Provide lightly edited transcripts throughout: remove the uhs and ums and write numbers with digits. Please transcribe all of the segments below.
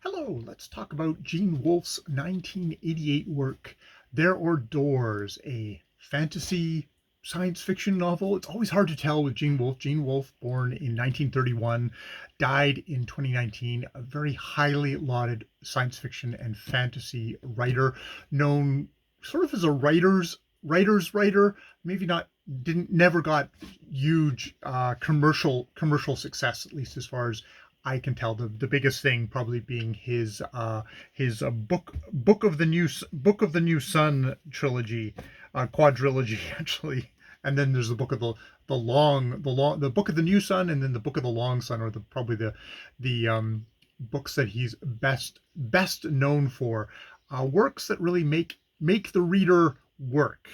Hello, let's talk about Gene Wolfe's 1988 work, There Are Doors, a fantasy science fiction novel. It's always hard to tell with Gene Wolfe. Gene Wolfe, born in 1931, died in 2019, a very highly lauded science fiction and fantasy writer, known sort of as a writer's writer, maybe not didn't never got huge commercial success, at least as far as I can tell. The biggest thing probably being his book of the new sun trilogy, quadrilogy actually, and then there's the book of the book of the new sun, and then the book of the long sun are probably the books that he's best known for, works that really make the reader work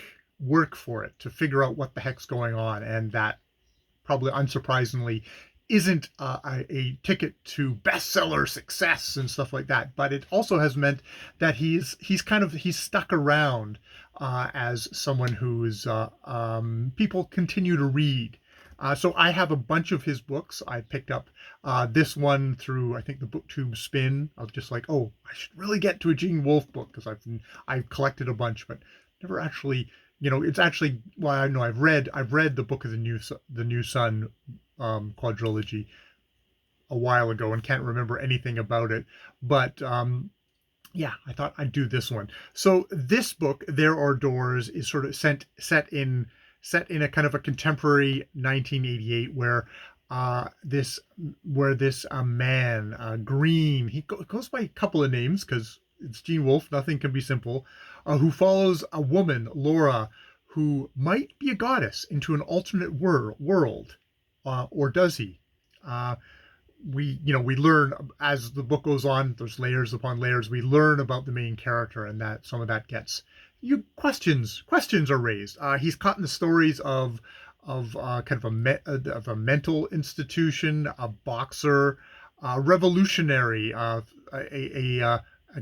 for it to figure out what the heck's going on, and that probably unsurprisingly isn't a ticket to bestseller success and stuff like that. But it also has meant that he's stuck around as someone who's people continue to read. So I have a bunch of his books. I picked up this one through, I think, the BookTube spin of just like, oh, I should really get to a Gene Wolfe book because I've collected a bunch, but never actually, it's actually, well, I know I've read the book of the new sun quadrilogy a while ago and can't remember anything about it, but yeah, I thought I'd do this one. So this book, There Are Doors, is sort of set in a kind of a contemporary 1988 where this man, Green, he goes by a couple of names because it's Gene Wolfe, nothing can be simple, who follows a woman, Laura, who might be a goddess into an alternate world, or does he? We learn as the book goes on. There's layers upon layers. We learn about the main character, and that some of that gets questions are raised. He's caught in the stories of kind of a mental institution, a boxer, a revolutionary, a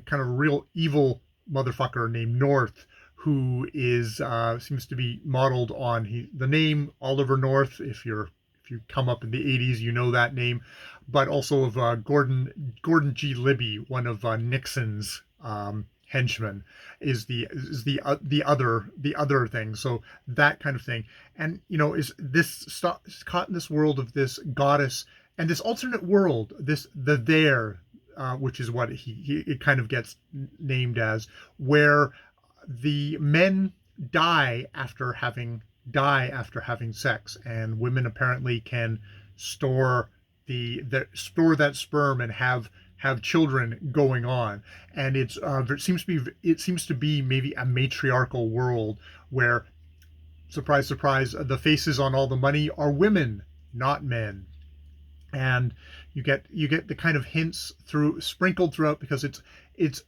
kind of real evil motherfucker named North, who is seems to be modeled on the name Oliver North. If you come up in the 80s, you know that name, but also of Gordon G. Libby, one of Nixon's henchmen, is the other thing. So that kind of thing, and is caught in this world of this goddess and this alternate world, which is what it kind of gets named as, where the men die after having sex, and women apparently can store store that sperm and have children going on. And it seems to be maybe a matriarchal world where, surprise surprise, the faces on all the money are women, not men. And you get the kind of hints sprinkled throughout, because it's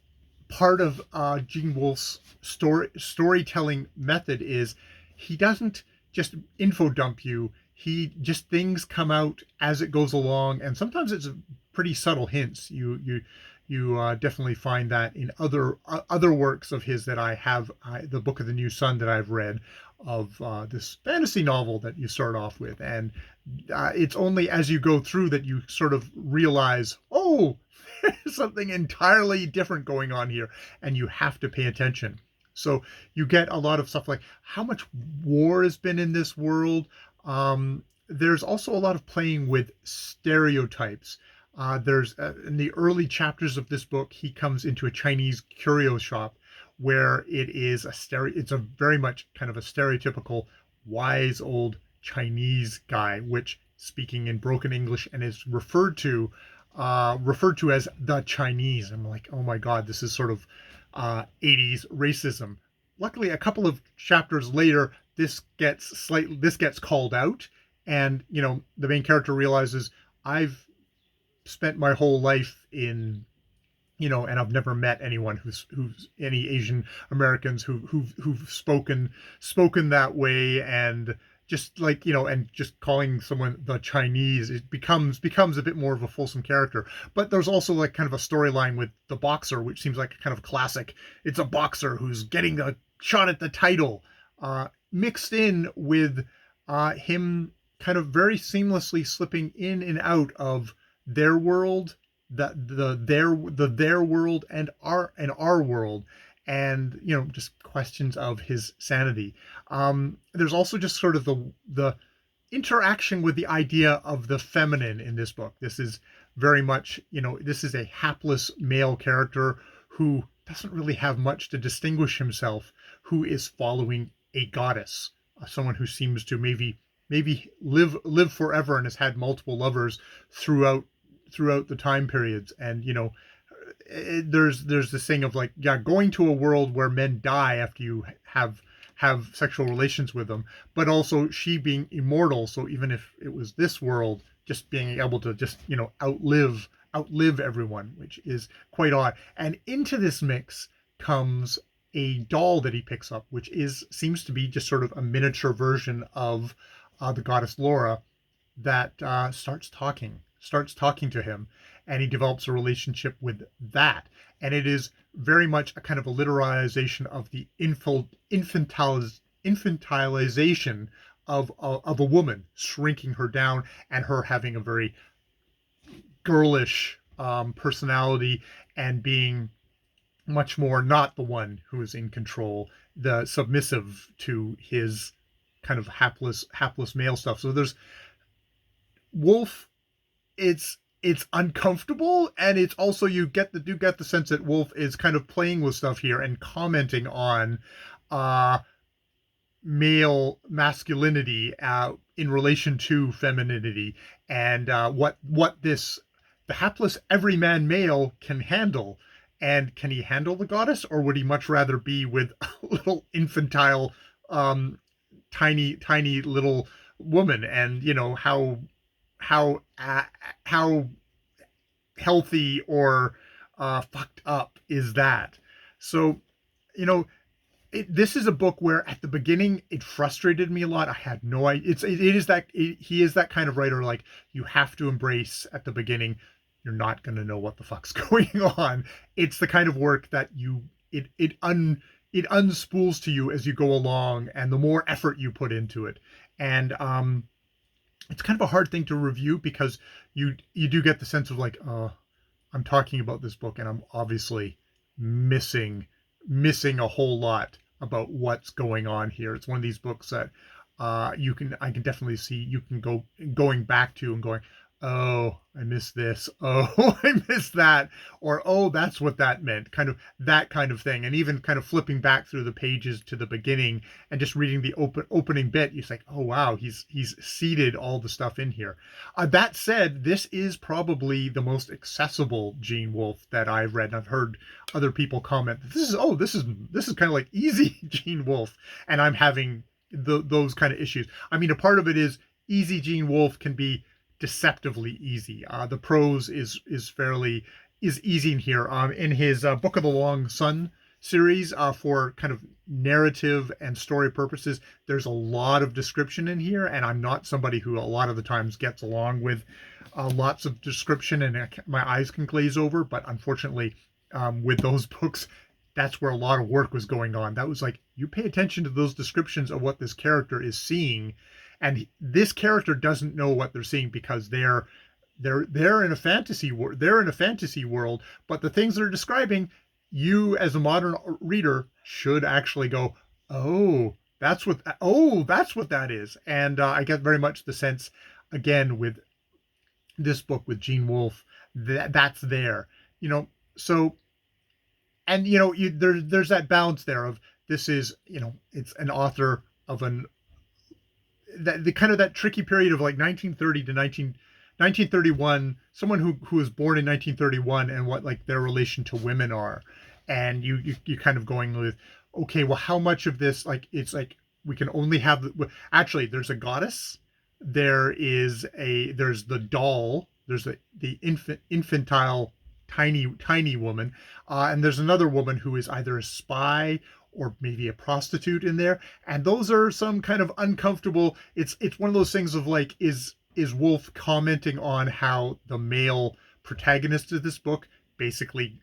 part of Gene Wolfe's storytelling method is he doesn't just info dump you. Things come out as it goes along, and sometimes it's pretty subtle hints. You definitely find that in other works of his that I have, the Book of the New Sun that I've read, of this fantasy novel that you start off with, and it's only as you go through that you sort of realize, oh, there's something entirely different going on here, and you have to pay attention. So you get a lot of stuff like how much war has been in this world. There's also a lot of playing with stereotypes. There's in the early chapters of this book, he comes into a Chinese curio shop where it's a very much kind of a stereotypical wise old Chinese guy, which, speaking in broken English, and is referred to as the Chinese. I'm like, oh my God, this is sort of 80s racism. Luckily, a couple of chapters later, this gets called out, and the main character realizes, I've spent my whole life in, and I've never met anyone who's any Asian Americans who've spoken that way, and just like, and just calling someone the Chinese, it becomes a bit more of a fulsome character. But there's also like kind of a storyline with the boxer, which seems like a kind of classic. It's a boxer who's getting a shot at the title, mixed in with him kind of very seamlessly slipping in and out of their world, their world and our world, and just questions of his sanity. There's also just sort of the interaction with the idea of the feminine in this book. This is very much, this is a hapless male character who doesn't really have much to distinguish himself, who is following a goddess, someone who seems to maybe live forever and has had multiple lovers throughout the time periods. And there's this thing of like, yeah, going to a world where men die after you have sexual relations with them, but also she being immortal. So even if it was this world, just being able to just outlive everyone, which is quite odd. And into this mix comes a doll that he picks up, which seems to be just sort of a miniature version of the goddess Laura, that starts talking to him, and he develops a relationship with that. And it is very much a kind of a literalization of the infantilization of a woman, shrinking her down, and her having a very girlish personality, and being much more not the one who is in control, the submissive to his kind of hapless male stuff. So there's Wolfe. It's uncomfortable, and it's also, you get the sense that Wolfe is kind of playing with stuff here and commenting on male masculinity in relation to femininity, and what the hapless everyman male can handle. And can he handle the goddess, or would he much rather be with a little infantile, tiny little woman? And how healthy or fucked up is that? So, this is a book where at the beginning it frustrated me a lot. I had no idea. He is that kind of writer. Like, you have to embrace at the beginning, you're not going to know what the fuck's going on. It's the kind of work that it unspools to you as you go along, and the more effort you put into it. And it's kind of a hard thing to review, because you do get the sense of like, I'm talking about this book and I'm obviously missing a whole lot about what's going on here. It's one of these books that I can definitely see you can going back to and going, oh, I missed this. Oh, I missed that. Or, oh, that's what that meant. Kind of that kind of thing. And even kind of flipping back through the pages to the beginning and just reading the opening bit, you're like, oh, wow, he's seeded all the stuff in here. That said, this is probably the most accessible Gene Wolfe that I've read. And I've heard other people comment, this is kind of like easy Gene Wolfe. And I'm having those kind of issues. I mean, a part of it is easy Gene Wolfe can be deceptively easy. The prose is easy in here. In his Book of the Long Sun series, for kind of narrative and story purposes, there's a lot of description in here, and I'm not somebody who a lot of the times gets along with lots of description, and my eyes can glaze over. But unfortunately, with those books, that's where a lot of work was going on. That was like, you pay attention to those descriptions of what this character is seeing. And this character doesn't know what they're seeing, because they're in a fantasy world. They're in a fantasy world, but the things they're describing, you as a modern reader should actually go, oh, that's what that is. And I get very much the sense, again, with this book with Gene Wolfe, that's there. So, and there's that balance there of, this is, it's an author of the kind of that tricky period of like 1930 to 1931, someone who was born in 1931, and what like their relation to women are. And you kind of going with, okay, well, how much of this, like, it's like, we can only have, actually, there's a goddess, there's the doll, there's the infantile tiny woman, and there's another woman who is either a spy or maybe a prostitute in there. And those are some kind of uncomfortable, it's one of those things of like, is Wolfe commenting on how the male protagonist of this book basically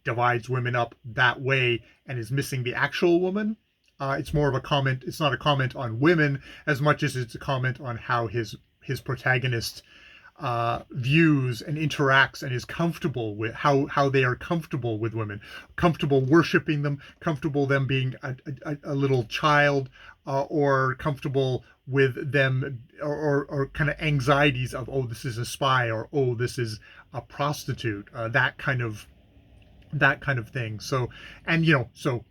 divides women up that way and is missing the actual woman? It's more of a comment. It's not a comment on women as much as it's a comment on how his protagonist views and interacts and is comfortable with how they are comfortable with women, comfortable worshiping them, comfortable them being a little child, or comfortable with them, or kind of anxieties of, oh, this is a spy, or oh, this is a prostitute, that kind of thing. So, and so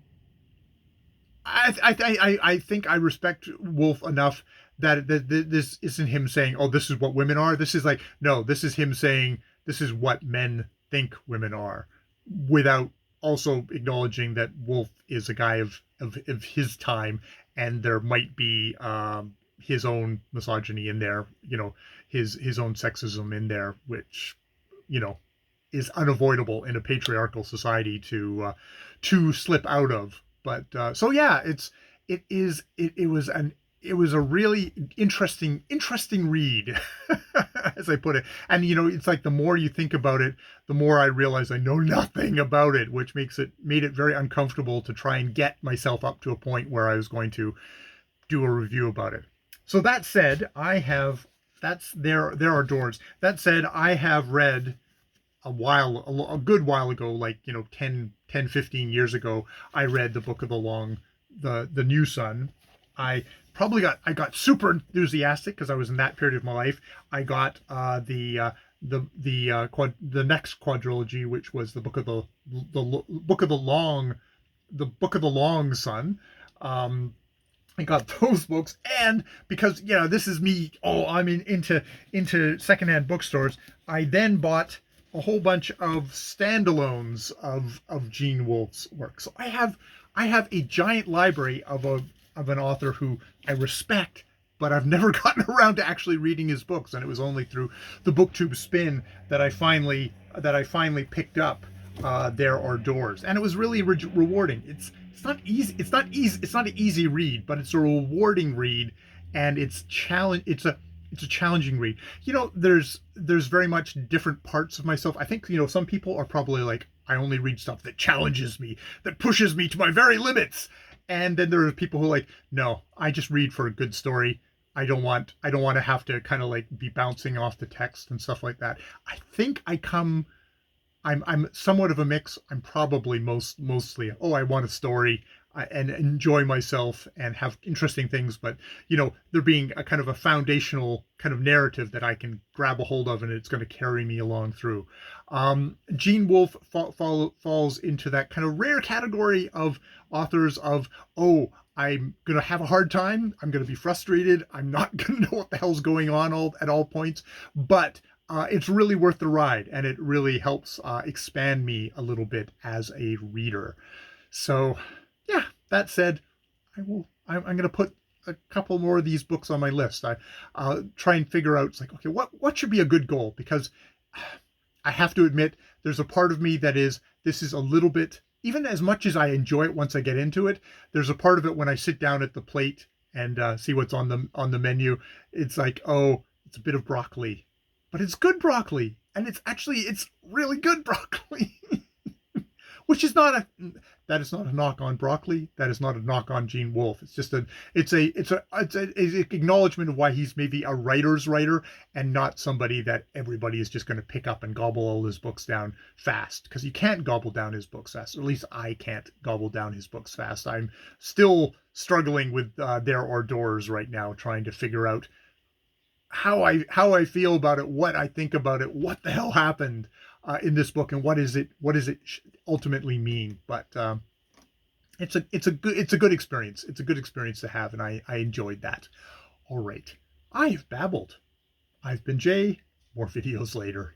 I think I respect Woolf enough that this isn't him saying, "Oh, this is what women are." This is like, no, this is him saying, "This is what men think women are," without also acknowledging that Woolf is a guy of his time, and there might be his own misogyny in there, his own sexism in there, which you know is unavoidable in a patriarchal society to slip out of. But so yeah, it was a really interesting read, as I put it. And it's like the more you think about it, the more I realize I know nothing about it, which made it very uncomfortable to try and get myself up to a point where I was going to do a review about it. So that said, there are doors. That said, I have read a good while ago, like 10, 15 years ago, I read the Book of the New Sun. I got super enthusiastic because I was in that period of my life. I got the next quadrilogy, which was the Book of the Long Sun. I got those books, and because this is me. Oh, I'm into secondhand bookstores. I then bought a whole bunch of standalones of Gene Wolfe's work. So I have a giant library of an author who I respect, but I've never gotten around to actually reading his books. And it was only through the BookTube spin that I finally picked up There Are Doors, and it was really rewarding. It's not easy. It's not an easy read, but it's a rewarding read, and it's a challenging read. There's very much different parts of myself. I think some people are probably like, I only read stuff that challenges me, that pushes me to my very limits. And then there are people who are like, no, I just read for a good story. I don't want to have to kind of like be bouncing off the text and stuff like that. I think I'm somewhat of a mix. I'm probably mostly, oh, I want a story and enjoy myself and have interesting things, but there being a kind of a foundational kind of narrative that I can grab a hold of, and it's going to carry me along through. Gene Wolfe falls into that kind of rare category of authors of, oh, I'm going to have a hard time. I'm going to be frustrated. I'm not going to know what the hell's going on at all points, but it's really worth the ride, and it really helps expand me a little bit as a reader. So, yeah. That said, I'm going to put a couple more of these books on my list. I'll try and figure out, it's like, okay, what should be a good goal? Because I have to admit, there's a part of me that this is a little bit, even as much as I enjoy it once I get into it, there's a part of it when I sit down at the plate and see what's on the menu. It's like, oh, it's a bit of broccoli, but it's good broccoli, and it's really good broccoli. Which is that is not a knock on broccoli. That is not a knock on Gene Wolfe. It's just it's an acknowledgement of why he's maybe a writer's writer and not somebody that everybody is just going to pick up and gobble all his books down fast. Because you can't gobble down his books fast. Or at least I can't gobble down his books fast. I'm still struggling with There Are Doors right now, trying to figure out how I feel about it, what I think about it, what the hell happened in this book, and what does it ultimately mean. But it's a good experience. It's a good experience to have, and I enjoyed that. All right, I've babbled. I've been Jay. More videos later.